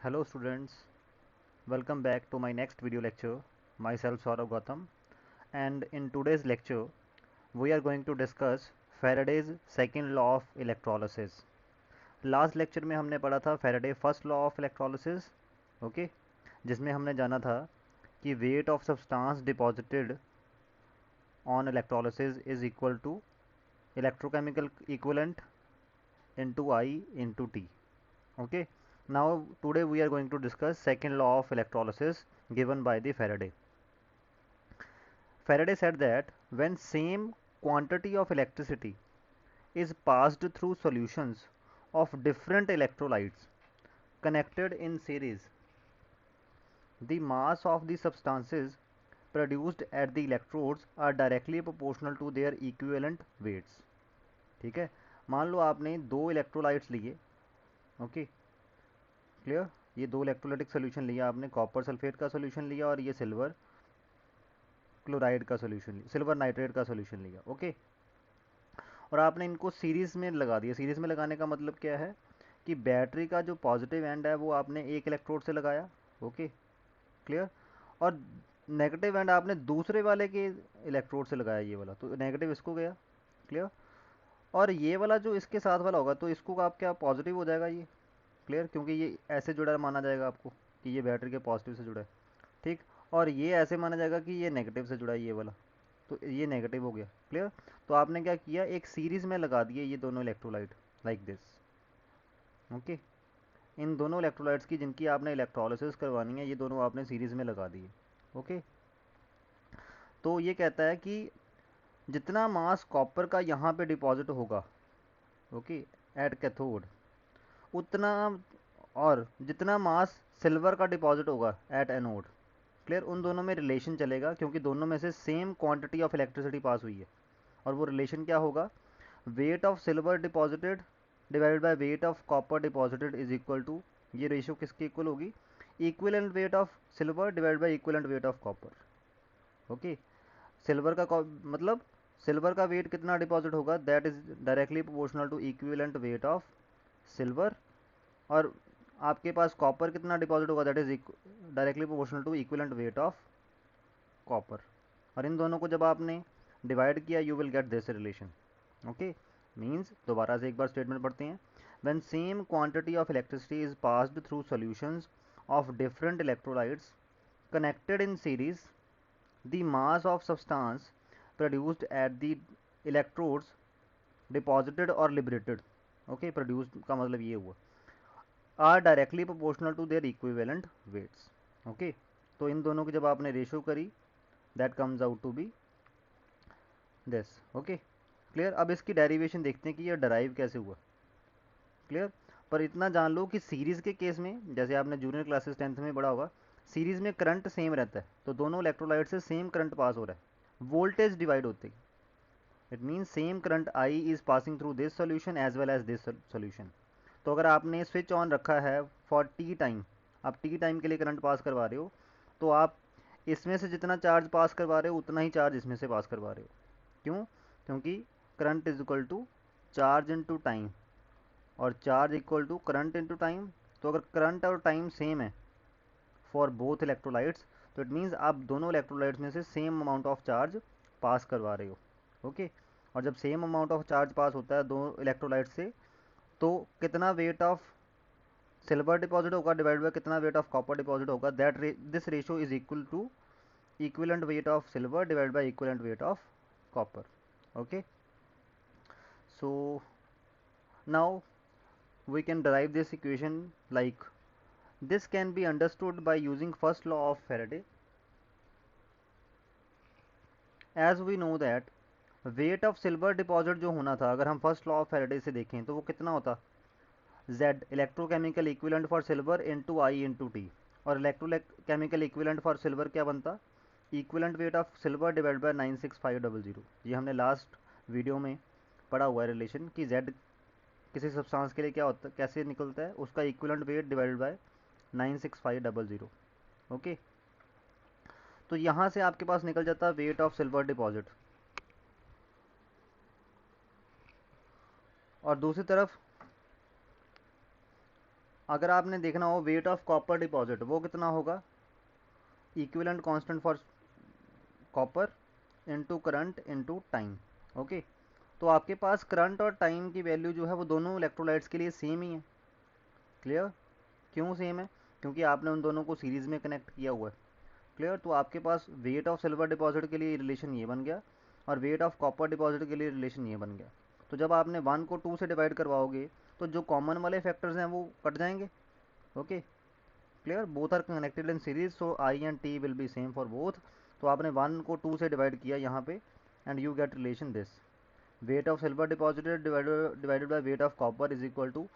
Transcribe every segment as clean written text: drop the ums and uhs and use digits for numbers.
Hello students, welcome back to my next video lecture. Myself Saurav Gautam, and in today's lecture we are going to discuss Faraday's second law of electrolysis. Last lecture में हमने पढ़ा था Faraday first law of electrolysis, okay, जिसमें हमने जाना था कि weight of substance deposited on electrolysis is equal to electrochemical equivalent into I into T. Okay, now today we are going to discuss second law of electrolysis given by the Faraday. Faraday said that when same quantity of electricity is passed through solutions of different electrolytes connected in series, the mass of the substances produced at the electrodes are directly proportional to their equivalent weights. ठीक है, मान लो आपने दो electrolytes लिए, okay, clear, ये दो electrolytic solution लिया आपने, कॉपर सल्फेट का सोल्यूशन लिया और ये सिल्वर क्लोराइड का सोल्यूशन लिया, सिल्वर नाइट्रेट का सोल्यूशन लिया, ओके, और आपने इनको सीरीज में लगा दिया। सीरीज में लगाने का मतलब क्या है कि बैटरी का जो पॉजिटिव एंड है वो आपने एक इलेक्ट्रोड से लगाया, ओके, क्लियर, और नेगेटिव एंड आपने दूसरे वाले के इलेक्ट्रोड से लगाया, ये वाला, तो नेगेटिव इसको गया, क्लियर, और ये वाला जो इसके साथ वाला होगा तो इसको आप क्या पॉजिटिव हो जाएगा ये, क्लियर, क्योंकि ये ऐसे जुड़ा माना जाएगा आपको कि ये बैटरी के पॉजिटिव से जुड़ा है, ठीक, और ये ऐसे माना जाएगा कि ये नेगेटिव से जुड़ा है ये वाला, तो ये नेगेटिव हो गया, क्लियर। तो आपने क्या किया, एक सीरीज में लगा दिए ये दोनों इलेक्ट्रोलाइट लाइक दिस, ओके, इन दोनों इलेक्ट्रोलाइट्स की जिनकी आपने इलेक्ट्रोलिसिस करवानी है ये दोनों आपने सीरीज में लगा दिए, ओके। तो ये कहता है कि जितना मास कॉपर का यहाँ पे डिपॉजिट होगा, ओके, एट कैथोड, उतना, और जितना मास सिल्वर का डिपॉजिट होगा एट एनोड, क्लियर, उन दोनों में रिलेशन चलेगा क्योंकि दोनों में से same quantity of electricity pass हुई है। और वो रिलेशन क्या होगा, weight of silver deposited divided by weight of copper deposited is equal to, ये रेशियो किसकी इक्वल होगी, equivalent weight of silver divided by equivalent weight of copper, okay. Silver का मतलब सिल्वर का वेट कितना डिपॉजिट होगा, that is directly proportional to equivalent weight of silver, और आपके पास कॉपर कितना डिपॉजिट होगा, that is directly proportional to equivalent weight of copper, और इन दोनों को जब आपने डिवाइड किया you will get this relation, okay. Means दोबारा से एक बार स्टेटमेंट पढ़ते हैं, when same quantity of electricity is passed through solutions of different electrolytes connected in series, the mass of substance produced at the electrodes deposited or liberated, okay, produced का मतलब ये हुआ, are directly proportional to their equivalent weights, okay। तो इन दोनों की जब आपने ratio करी that comes out to be this, okay, clear. अब इसकी डेरिवेशन देखते हैं कि ये डराइव कैसे हुआ, क्लियर। पर इतना जान लो कि सीरीज के केस में, जैसे आपने जूनियर क्लासेस 10th में पढ़ा होगा, सीरीज में करंट सेम रहता है, तो दोनों इलेक्ट्रोलाइट से सेम करंट पास हो रहा है, वोल्टेज डिवाइड होते हैं, it means same current I is passing through this solution as well as this solution. तो अगर आपने स्विच ऑन रखा है फॉर टी टाइम, आप टी टाइम के लिए करंट पास करवा रहे हो, तो आप इसमें से जितना चार्ज पास करवा रहे हो उतना ही चार्ज इसमें से पास करवा रहे हो, क्यों, क्योंकि current is equal to charge into time, और charge equal to current into time. तो अगर करंट और टाइम सेम है फॉर बोथ इलेक्ट्रोलाइट्स, तो इट मीन्स आप दोनों इलेक्ट्रोलाइट्स में से same amount of charge pass करवा रहे हो, ओके। और जब same amount of charge pass होता है दो इलेक्ट्रोलाइट से, तो कितना वेट ऑफ सिल्वर डिपॉजिट होगा डिवाइड बाय कितना वेट ऑफ कॉपर डिपॉजिट होगा, that this ratio is equal to equivalent weight of silver divide by equivalent weight of copper, okay. So now we can derive this equation like this can be understood by using first law of Faraday, as we know that weight of silver deposit जो होना था, अगर हम first law of Faraday से देखें तो वो कितना होता, Z electrochemical equivalent for silver into I into T, और इलेक्ट्रोकेमिकल इक्विवेलेंट फॉर सिल्वर क्या बनता, equivalent weight of silver divide bye 96500। ये हमने लास्ट वीडियो में पढ़ा हुआ है रिलेशन कि Z किसी सब्सटेंस के लिए क्या होता है, कैसे निकलता है, उसका equivalent weight divided by 96500, okay. तो यहाँ से आपके पास निकल जाता है वेट ऑफ सिल्वर डिपॉजिट, और दूसरी तरफ अगर आपने देखना हो वेट ऑफ कॉपर डिपॉजिट वो कितना होगा, equivalent constant for copper into current into time. Okay, तो आपके पास करंट और टाइम की वैल्यू जो है वो दोनों इलेक्ट्रोलाइट्स के लिए सेम ही है। क्लियर? क्यों सेम है? क्योंकि आपने उन दोनों को सीरीज़ में कनेक्ट किया हुआ है। क्लियर? तो आपके पास वेट ऑफ सिल्वर डिपॉजिट के लिए रिलेशन ये बन गया और वेट ऑफ कॉपर डिपॉजिट के लिए रिलेशन ये बन गया। तो जब आपने 1 को 2 से डिवाइड करवाओगे तो जो कॉमन वाले फैक्टर्स हैं वो कट जाएंगे। Okay, clear? Both are connected in series, so I and T will be same for both. तो आपने 1 को 2 से डिवाइड किया यहाँ पे and you get relation this, weight of silver deposited divided by weight of copper is equal to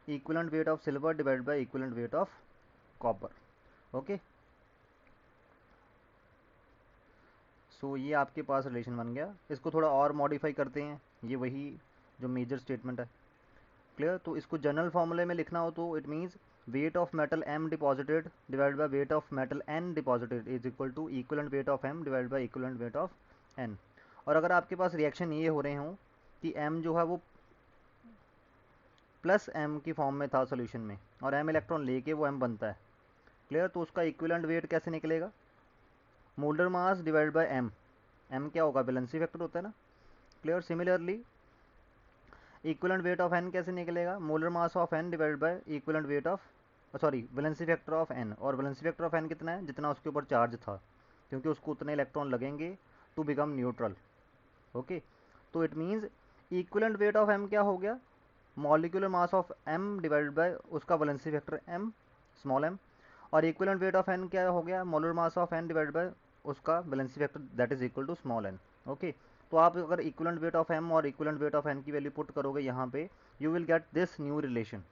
equivalent weight of silver divided by equivalent weight of copper. Okay, so ये आपके पास relation बन गया। इसको थोड़ा और मॉडिफाई करते हैं, ये वही जो मेजर स्टेटमेंट है। क्लियर? तो इसको जनरल फॉर्मूले में लिखना हो तो it means weight of metal m deposited divide by weight of metal n deposited is equal to equivalent weight of m divide by equivalent weight of n। और अगर आपके पास रिएक्शन ये हो रहे हों कि m जो है वो प्लस m की फॉर्म में था सोल्यूशन में और m इलेक्ट्रॉन लेके वो m बनता है। क्लियर? तो उसका इक्विवेलेंट वेट कैसे निकलेगा, molar mass divide by m। m क्या होगा, वैलेंसी फैक्टर होता है ना। Clear? Similarly equivalent weight of n कैसे निकलेगा, molar mass of n divided by equivalent weight of sorry valency factor of n। और वैलेंसी फैक्टर ऑफ n कितना है, जितना उसके ऊपर चार्ज था, क्योंकि उसको उतने इलेक्ट्रॉन लगेंगे टू बिकम न्यूट्रल। ओके, तो इट मीन्स इक्विवेलेंट वेट ऑफ m क्या हो गया, molecular mass of m divided by उसका valency factor m, small m। और इक्विवेलेंट वेट ऑफ n क्या हो गया, molar mass of n divided by उसका valency factor that is equal to small n। Okay, तो आप अगर इक्विवेलेंट वेट ऑफ m और इक्विवेलेंट वेट ऑफ n की वैल्यू पुट करोगे यहाँ पे, you will get this new relation.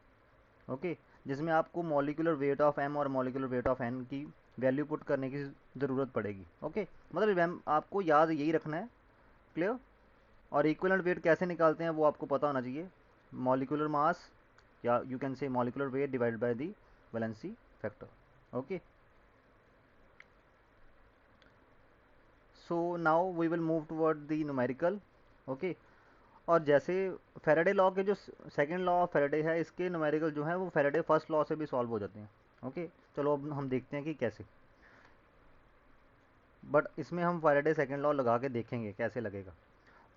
Okay, जिसमें आपको मॉलिक्यूलर वेट ऑफ m और मॉलिक्यूलर वेट ऑफ n की वैल्यू पुट करने की ज़रूरत पड़ेगी। ओके, मतलब आपको याद यही रखना है। क्लियर? और इक्विवेलेंट वेट कैसे निकालते हैं वो आपको पता होना चाहिए, मॉलिक्यूलर मास या you can say molecular weight divide by the valency factor. Okay, so now we will move toward the numerical. Okay, और जैसे फेरेडे लॉ के जो सेकंड लॉ ऑफ फेरेडे है, इसके न्यूमेरिकल जो है वो फेरेडे फर्स्ट लॉ से भी सॉल्व हो जाते हैं। ओके, चलो अब हम देखते हैं कि कैसे, बट इसमें हम फेरेडे सेकंड लॉ लगा के देखेंगे कैसे लगेगा।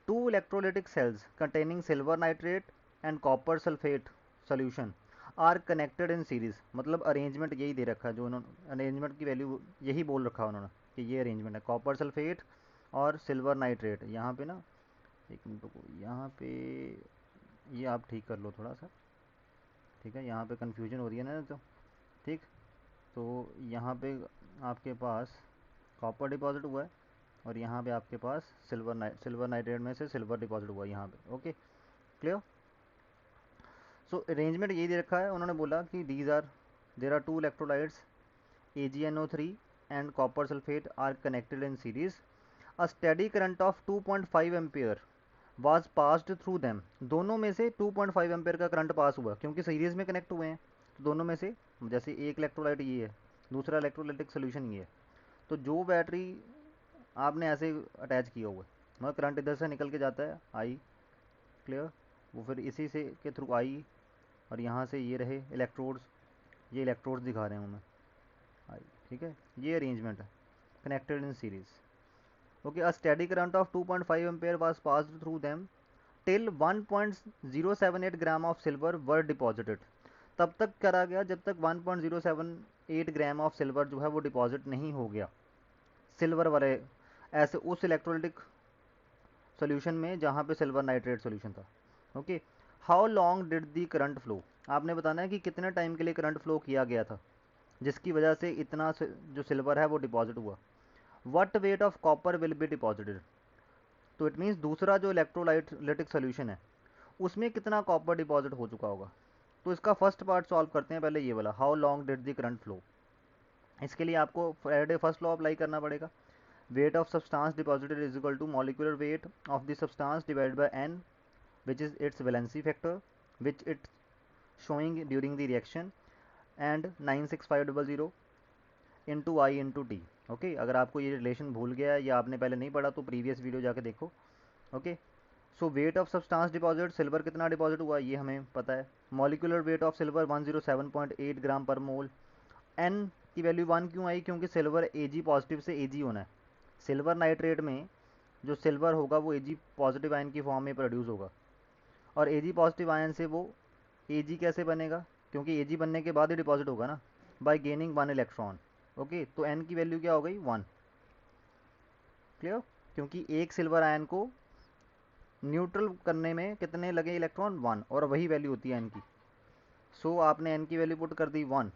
Two electrolytic cells containing silver nitrate and copper sulphate solution are connected in series. मतलब अरेंजमेंट यही दे रखा है, जो उन्होंने अरेंजमेंट की वैल्यू यही बोल रखा है उन्होंने कि ये अरेंजमेंट है, कॉपर सल्फेट और सिल्वर नाइट्रेट। यहाँ पे ना, एक मिनट को, यहाँ पे ये आप ठीक कर लो थोड़ा सा, ठीक है? यहाँ पे कन्फ्यूजन हो रही है ना, तो ठीक। तो यहाँ पे आपके पास कॉपर डिपॉजिट हुआ है और यहाँ पे आपके पास सिल्वर नाइट्रेट में से सिल्वर डिपॉजिट हुआ है यहाँ पे। Okay, clear? सो अरेंजमेंट यही दे रखा है, उन्होंने बोला कि these are there are two electrolytes AgNO3 and copper sulphate are connected in series. A steady current of 2.5 ampere was passed through them. दोनों में से 2.5 एम्पियर का करंट पास हुआ क्योंकि सीरीज में कनेक्ट हुए हैं। तो दोनों में से, जैसे एक इलेक्ट्रोलाइट ये है, दूसरा इलेक्ट्रोलाइटिक सोल्यूशन ये है, तो जो बैटरी आपने ऐसे अटैच किया हुआ है, मतलब करंट इधर से निकल के जाता है आई। क्लियर? वो फिर इसी से के थ्रू आई और यहाँ से ये रहे इलेक्ट्रोड्स, ये इलेक्ट्रोड्स दिखा रहे हूँ मैं आई। ठीक है, ये अरेंजमेंट है connected in series. Okay, a steady current of 2.5 ampere was passed through them till 1.078 gram of silver were deposited. तब तक करा गया जब तक 1.078 ग्राम ऑफ सिल्वर जो है वो डिपॉजिट नहीं हो गया सिल्वर वाले ऐसे उस इलेक्ट्रोलिटिक सोल्यूशन में जहाँ पे सिल्वर नाइट्रेट सोल्यूशन था। Okay, how long did the current flow. आपने बताना है कि कितने टाइम के लिए करंट फ्लो किया गया था जिसकी वजह से इतना जो सिल्वर है वो डिपॉजिट हुआ। What wait of copper will be deposited. तो इट मीन्स दूसरा जो इलेक्ट्रोलाइटिक सोल्यूशन है उसमें कितना कॉपर डिपॉजिट हो चुका होगा। तो इसका फर्स्ट पार्ट सॉल्व करते हैं पहले, ये वाला how long did the current flow. इसके लिए आपको फैराडे फर्स्ट लॉ अप्लाई करना पड़ेगा। weight of substance deposited is equal to molecular weight of the substance divided by n, which is its valency factor, which it showing during the reaction, and 96500 into I into T। Okay, अगर आपको ये relation भूल गया है या आपने पहले नहीं पढ़ा तो प्रीवियस वीडियो जाके देखो। Okay, so wait of substance deposit, silver कितना डिपॉजिट हुआ ये हमें पता है। मॉलिकुलर वेट ऑफ सिल्वर 107.8 ग्राम पर मोल। एन की वैल्यू 1 क्यों आई, क्योंकि सिल्वर Ag पॉजिटिव से Ag होना है। सिल्वर नाइट्रेट में जो सिल्वर होगा वो Ag पॉजिटिव आयन की फॉर्म में प्रोड्यूस होगा, और Ag पॉजिटिव आयन से वो Ag कैसे बनेगा, क्योंकि Ag बनने के बाद ही डिपॉजिट होगा ना, बाय गेनिंग 1 इलेक्ट्रॉन। ओके, तो n की वैल्यू क्या हो गई 1। क्लियर, क्योंकि एक सिल्वर आयन को न्यूट्रल करने में कितने लगे इलेक्ट्रॉन 1, और वही वैल्यू होती है n की। सो आपने n की वैल्यू पुट कर दी 1।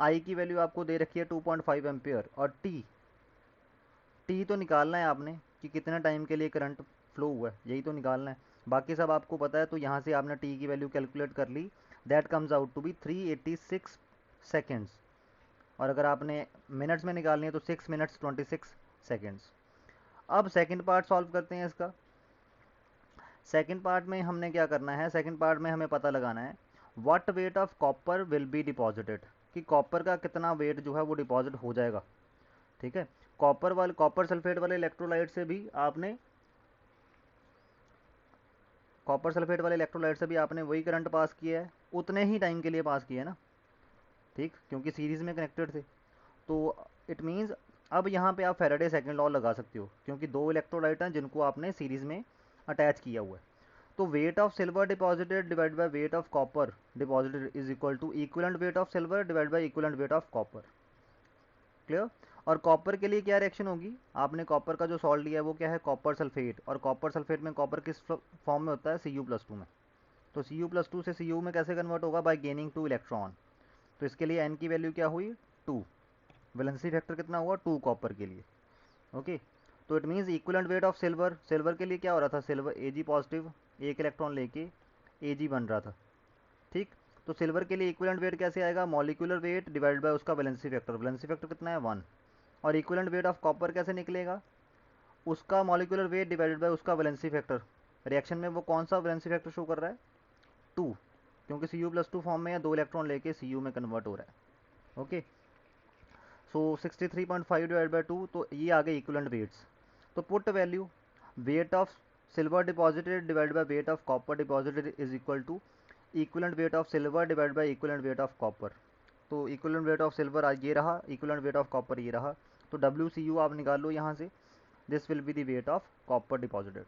I की वैल्यू आपको दे रखी है 2.5 एम्पियर, और t तो निकालना है आपने कि कितना टाइम के लिए करंट फ्लो हुआ है, यही तो निकालना है। बाकी सब आपको पता है, तो यहाँ से आपने t की वैल्यू कैलकुलेट कर ली, that comes out to be 386 seconds. और अगर आपने मिनट्स में निकालनी है तो 6 मिनट्स 26 सेकेंड्स। अब सेकंड पार्ट सॉल्व करते हैं इसका। सेकंड पार्ट में हमने क्या करना है, सेकंड पार्ट में हमें पता लगाना है what wait of copper will be deposited, कि कॉपर का कितना वेट जो है वो डिपॉजिट हो जाएगा। ठीक है, कॉपर सल्फेट वाले इलेक्ट्रोलाइट से भी आपने वही करंट पास किया है, उतने ही टाइम के लिए पास किया है ना। ठीक, क्योंकि सीरीज में कनेक्टेड थे। तो इट मीन्स अब यहाँ पे आप फैराडे सेकंड लॉ लगा सकते हो, क्योंकि दो इलेक्ट्रोलाइट हैं जिनको आपने सीरीज में अटैच किया हुआ है। तो weight of silver deposited divide by weight of copper deposited is equal to equivalent weight of silver divide by equivalent weight of copper. Clear. और कॉपर के लिए क्या रिएक्शन होगी, आपने कॉपर का जो सॉल्ट लिया है वो क्या है, कॉपर सल्फेट, और कॉपर सल्फेट में कॉपर किस फॉर्म में होता है, Cu+2 में। तो Cu+2 से Cu में कैसे कन्वर्ट होगा, बाय गेनिंग 2 इलेक्ट्रॉन। तो इसके लिए n की वैल्यू क्या हुई 2, वैलेंसी फैक्टर कितना हुआ 2 कॉपर के लिए। ओके, तो इट मीन्स इक्विवेलेंट वेट ऑफ सिल्वर के लिए क्या हो रहा था, सिल्वर Ag पॉजिटिव एक इलेक्ट्रॉन लेके Ag बन रहा था। ठीक, तो सिल्वर के लिए इक्विवेलेंट वेट कैसे आएगा, मॉलिक्यूलर वेट डिवाइड बाय उसका वैलेंसी फैक्टर कितना है 1। और इक्विवेलेंट वेट ऑफ कॉपर कैसे निकलेगा, उसका मॉलिक्यूलर वेट डिवाइडेड बाय उसका वैलेंसी फैक्टर। रिएक्शन में वो कौन सा वैलेंसी फैक्टर शो कर रहा है 2, क्योंकि Cu+2 फॉर्म में है, 2 इलेक्ट्रॉन लेके Cu में कन्वर्ट हो रहा है। ओके, सो 63.5 डिवाइड बाई 2, तो ये आ गए इक्विवेलेंट वेट्स। तो put value weight of silver deposited divide by weight of copper deposited is equal to equivalent weight of silver divide by equivalent weight of copper. तो equivalent weight of silver ये रहा, equivalent weight of copper ये रहा। तो WCU आप निकाल लो यहाँ से, this will be the wait of copper deposited.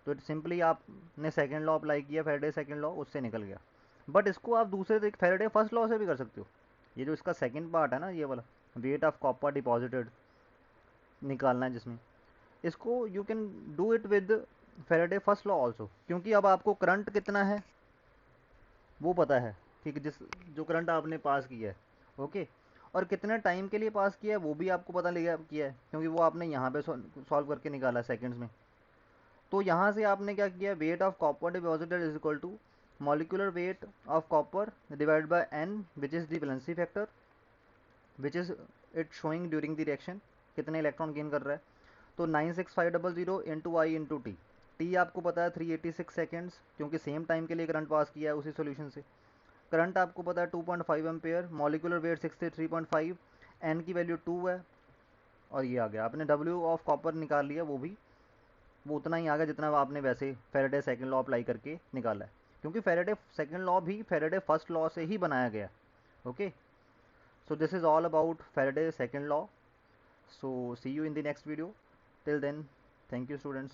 तो इट सिंपली आपने सेकेंड लॉ अप्लाई किया, फैराडे सेकेंड लॉ, उससे निकल गया। बट इसको आप दूसरे फैराडे फर्स्ट लॉ से भी कर सकते हो। ये जो इसका सेकेंड पार्ट है ना, ये वाला वेट ऑफ कॉपर डिपॉजिटेड निकालना है जिसमें, इसको you can do it with Faraday first law also, क्योंकि अब आपको करंट कितना है वो पता है। ठीक है, जिस जो करंट आपने पास किया है, ओके, और कितने टाइम के लिए पास किया है वो भी आपको पता लगा किया है, क्योंकि वो आपने यहाँ पे सॉल्व करके निकाला है सेकेंड्स में। तो यहाँ से आपने क्या किया, weight of copper deposited is equal to molecular weight of copper divide by n which is the valency factor which is it showing during the reaction, कितने इलेक्ट्रॉन गेन कर रहा है। तो 96500 इंटू आई इंटू टी आपको पता है 386 seconds, क्योंकि same time के लिए करंट पास किया है उसी सोल्यूशन से। करंट आपको पता है 2.5 एम्पेयर, मॉलिक्यूलर वेट 63.5, एन की वैल्यू 2 है, और ये आ गया। आपने W ऑफ कॉपर निकाल लिया, वो उतना ही आ गया जितना आपने वैसे फैराडे सेकंड लॉ अप्लाई करके निकाला है, क्योंकि फैराडे सेकंड लॉ भी फैराडे फर्स्ट लॉ से ही बनाया गया। Okay, so this is all about Faraday's second law. So see you in the next video. Till then, thank you students.